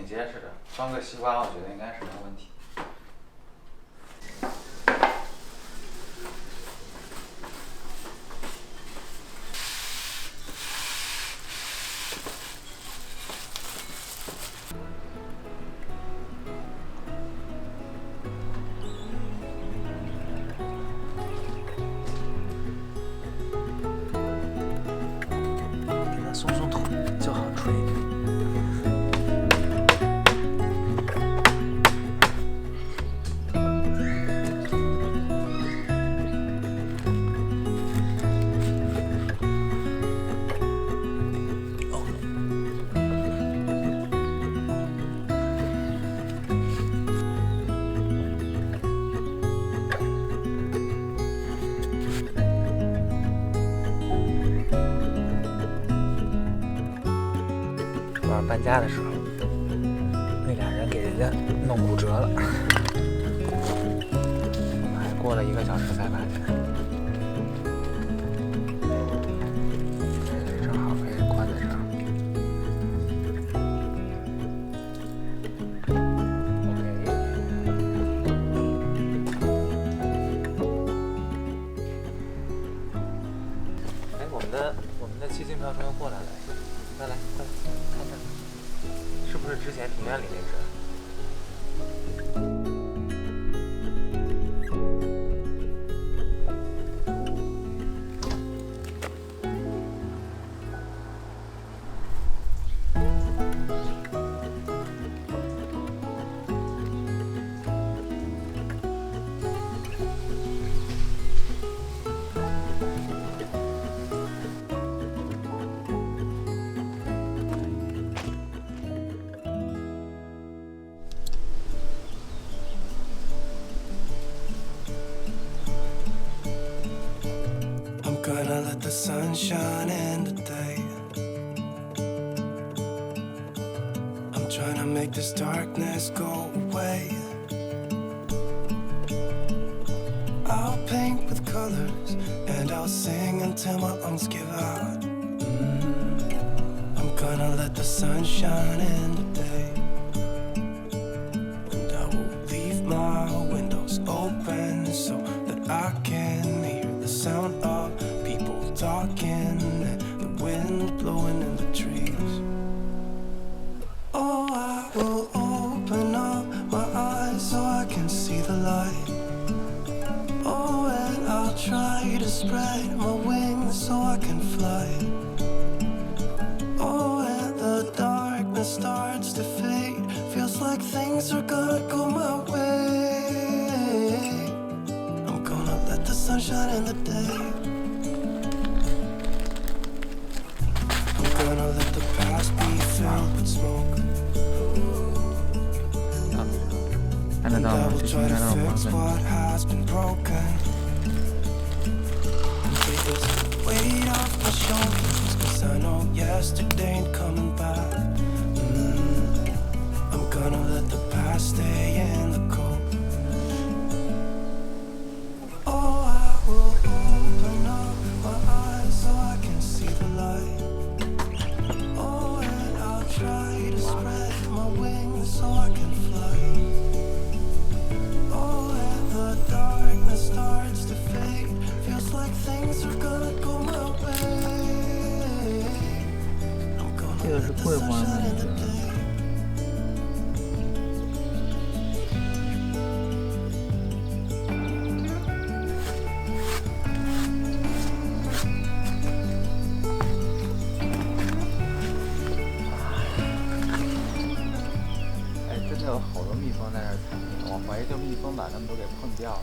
结实的，装个西瓜我觉得应该是没有问题。给它松松土，就好吹。搬家的时候，那俩人给人家弄骨折了，我们还过了1个小时才发现。这正好可以关在这儿。OK。哎，我们的七星瓢虫又过来了，快来，看这。是不是之前庭院里那只？ sunshine in the day. I'm trying to make this darkness go away. I'll paint with colors and I'll sing until my lungs give out. I'm gonna let the sun shine in the day. And I will leave my windows open so that I can hear the sound of people talking and the wind blowing in the trees. Oh, I will open up my eyes so I can see the light. Oh, and I'll try to spread my wings so I can fly. Oh, and the darkness starts to fade. Feels like things are gonna go my way. I'm gonna let the sun shine in the day. I'm gonna let the past be filled with smoke. 看得到 And 吗？ I will 这是 try 应该 to 让我 fix 们 what has been broken. And take this weight off my shoulders, 'cause I know yesterday ain't coming back. I'm gonna let the past stay in the cold. Oh, I will open up my eyes so I can see the light. Oh, and I'll try to spread my wings so I can fly. Oh, and the darkness starts to fade. Feels like things are gonna go my way. I'm gonna 这个是 let the 桂 sun 花 shine 的 in the 那个 day. 哎，真的有好多蜜蜂在那儿采蜜，我怀疑这蜜蜂把它们都给碰掉了。